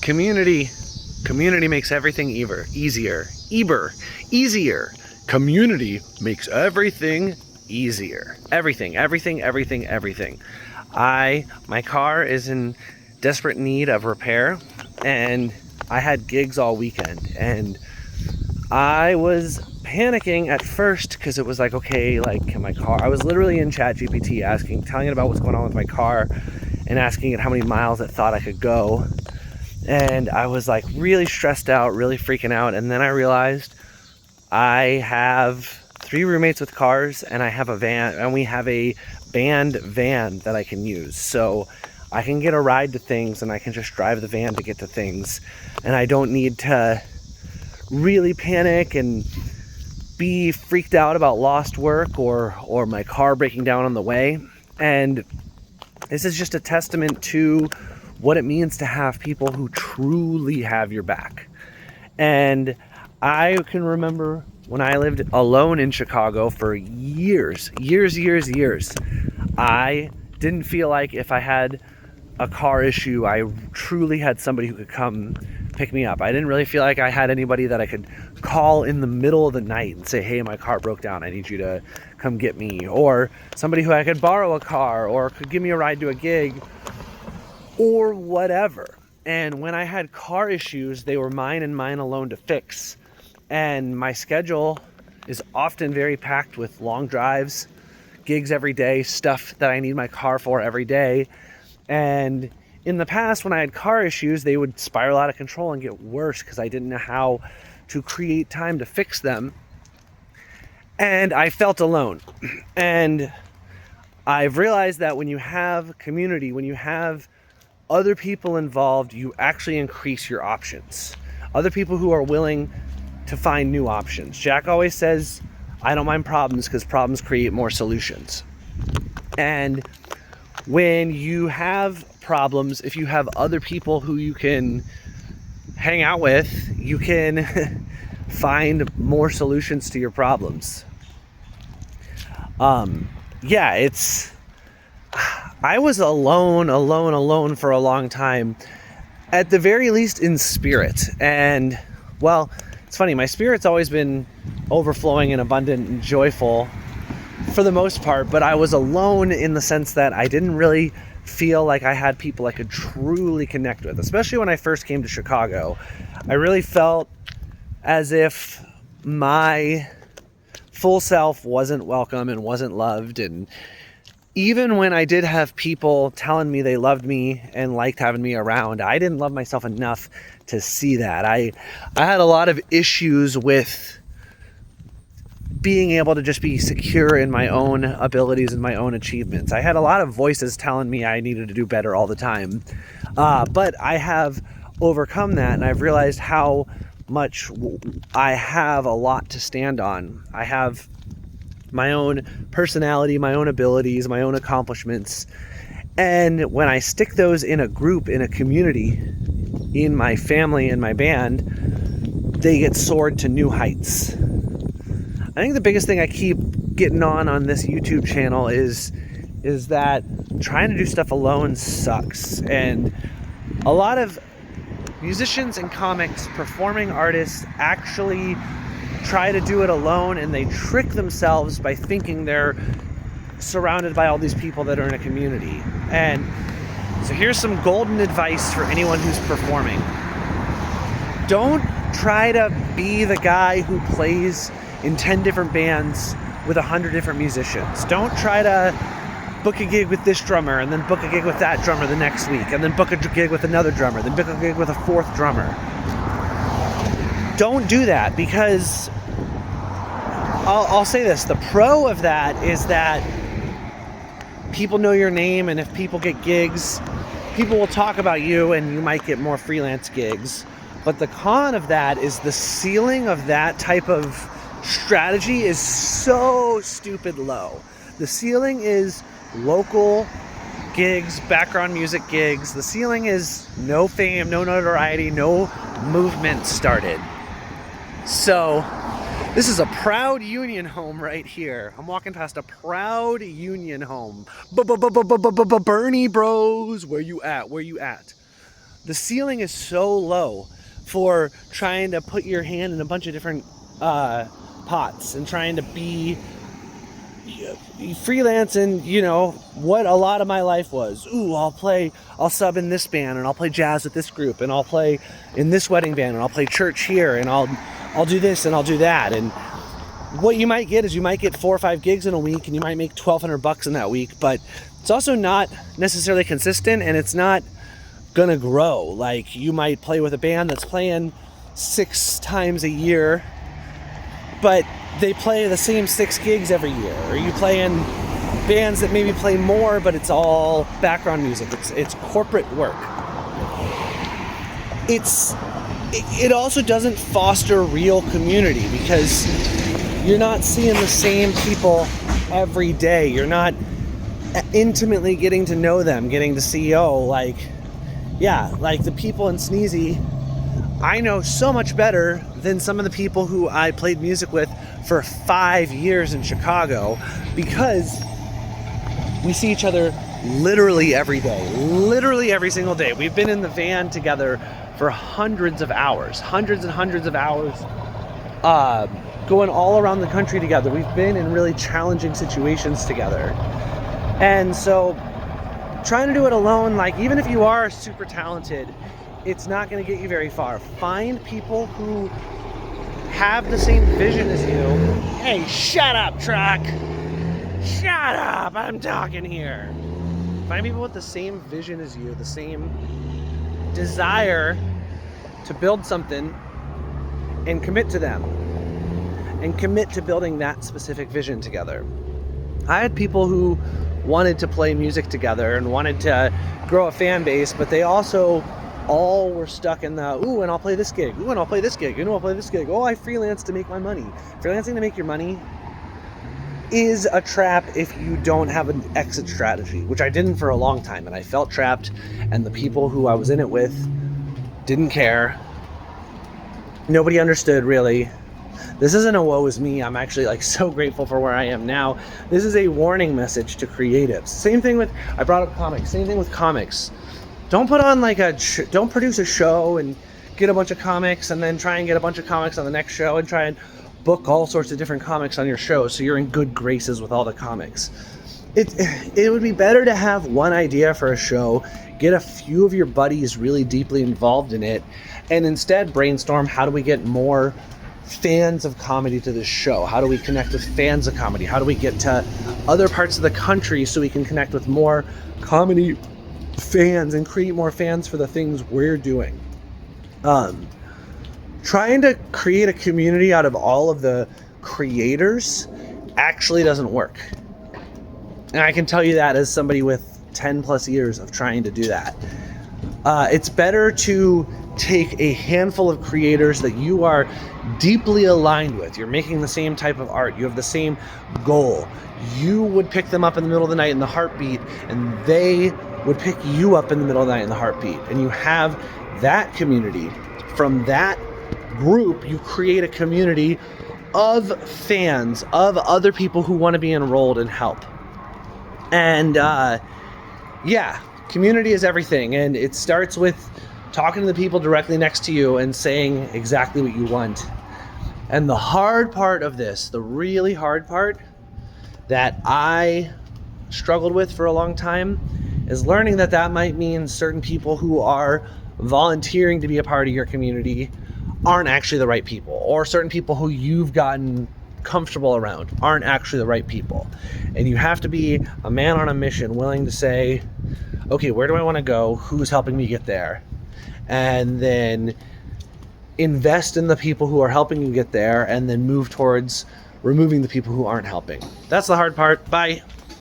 Community. Community makes everything easier. Easier. Community makes everything easier. Everything. My car is in desperate need of repair, and I had gigs all weekend, and I was panicking at first because it was like, okay, like, can my car, I was literally in ChatGPT telling it about what's going on with my car and asking it how many miles it thought I could go. And I was like really stressed out, really freaking out. And then I realized I have 3 roommates with cars, and I have a van, and we have a band van that I can use. So I can get a ride to things, and I can just drive the van to get to things. And I don't need to really panic and be freaked out about lost work or my car breaking down on the way. And this is just a testament to what it means to have people who truly have your back. And I can remember when I lived alone in Chicago for years, I didn't feel like if I had a car issue, I truly had somebody who could come pick me up. I didn't really feel like I had anybody that I could call in the middle of the night and say, hey, my car broke down, I need you to come get me. Or somebody who I could borrow a car or could give me a ride to a gig or whatever. And when I had car issues, they were mine and mine alone to fix. And my schedule is often very packed with long drives, gigs every day, stuff that I need my car for every day. And in the past, when I had car issues, they would spiral out of control and get worse because I didn't know how to create time to fix them. And I felt alone. And I've realized that when you have community, when you have other people involved, you actually increase your options. Other people who are willing to find new options. Jack always says, I don't mind problems because problems create more solutions. And when you have problems, if you have other people who you can hang out with, you can find more solutions to your problems. I was alone for a long time, at the very least in spirit. And well, it's funny, my spirit's always been overflowing and abundant and joyful for the most part, but I was alone in the sense that I didn't really feel like I had people I could truly connect with. Especially when I first came to Chicago, I really felt as if my full self wasn't welcome and wasn't loved. And even when I did have people telling me they loved me and liked having me around, I didn't love myself enough to see that. I had a lot of issues with being able to just be secure in my own abilities and my own achievements. I had a lot of voices telling me I needed to do better all the time. But I have overcome that, and I've realized how much I have a lot to stand on. I have my own personality, my own abilities, my own accomplishments. And when I stick those in a group, in a community, in my family, in my band, they get soared to new heights. I think the biggest thing I keep getting on this YouTube channel is that trying to do stuff alone sucks. And a lot of musicians and comics, performing artists actually try to do it alone, and they trick themselves by thinking they're surrounded by all these people that are in a community. And so here's some golden advice for anyone who's performing. Don't try to be the guy who plays in 10 different bands with 100 different musicians. Don't try to book a gig with this drummer and then book a gig with that drummer the next week, and then book a gig with another drummer, then book a gig with a 4th drummer. Don't do that, because I'll say this, the pro of that is that people know your name, and if people get gigs, people will talk about you and you might get more freelance gigs. But the con of that is the ceiling of that type of strategy is so stupid low. The ceiling is local gigs, background music gigs. The ceiling is no fame, no notoriety, no movement started. So this is a proud union home right here. I'm walking past a proud union home. Bernie Bros, where you at? The ceiling is so low for trying to put your hand in a bunch of different pots and trying to be freelance. And what a lot of my life was, I'll sub in this band, and I'll play jazz with this group, and I'll play in this wedding band, and I'll play church here, and I'll do this and I'll do that. And what you might get is you might get 4 or 5 gigs in a week, and you might make $1,200 in that week, but it's also not necessarily consistent, and it's not gonna grow. Like, you might play with a band that's playing 6 times a year, but they play the same 6 gigs every year. Or you play in bands that maybe play more, but it's all background music. It's corporate work. It also doesn't foster real community, because you're not seeing the same people every day. You're not intimately getting to know them, getting to see, like the people in Sneezy, I know so much better than some of the people who I played music with for 5 years in Chicago, because we see each other literally every day, literally every single day. We've been in the van together for hundreds and hundreds of hours, going all around the country together. We've been in really challenging situations together. And so trying to do it alone, like, even if you are super talented, it's not going to get you very far. Find people who have the same vision as you. Hey, shut up, truck! Shut up! I'm talking here. Find people with the same vision as you, the same desire to build something, and commit to them. And commit to building that specific vision together. I had people who wanted to play music together and wanted to grow a fan base, but they also all were stuck in the, and I'll play this gig, and I'll play this gig, I'll play this gig, I freelance to make my money. Freelancing to make your money is a trap if you don't have an exit strategy, which I didn't for a long time, and I felt trapped, and the people who I was in it with didn't care. Nobody understood, really. This isn't a woe is me. I'm actually so grateful for where I am now. This is a warning message to creatives. Same thing with, I brought up comics. Same thing with comics. Don't put on don't produce a show and get a bunch of comics and then try and get a bunch of comics on the next show and try and book all sorts of different comics on your show so you're in good graces with all the comics. It would be better to have one idea for a show, get a few of your buddies really deeply involved in it, and instead brainstorm, how do we get more fans of comedy to this show? How do we connect with fans of comedy? How do we get to other parts of the country so we can connect with more comedy fans and create more fans for the things we're doing? Trying to create a community out of all of the creators actually doesn't work. And I can tell you that as somebody with 10 plus years of trying to do that. It's better to take a handful of creators that you are deeply aligned with. You're making the same type of art. You have the same goal. You would pick them up in the middle of the night in the heartbeat, and they would pick you up in the middle of the night in the heartbeat. And you have that community. From that group, you create a community of fans, of other people who want to be enrolled and help. And community is everything. And it starts with talking to the people directly next to you and saying exactly what you want. And the hard part of this, the really hard part that I struggled with for a long time, is learning that might mean certain people who are volunteering to be a part of your community aren't actually the right people, or certain people who you've gotten comfortable around aren't actually the right people. And you have to be a man on a mission, willing to say, okay, where do I want to go? Who's helping me get there? And then invest in the people who are helping you get there, and then move towards removing the people who aren't helping. That's the hard part. Bye.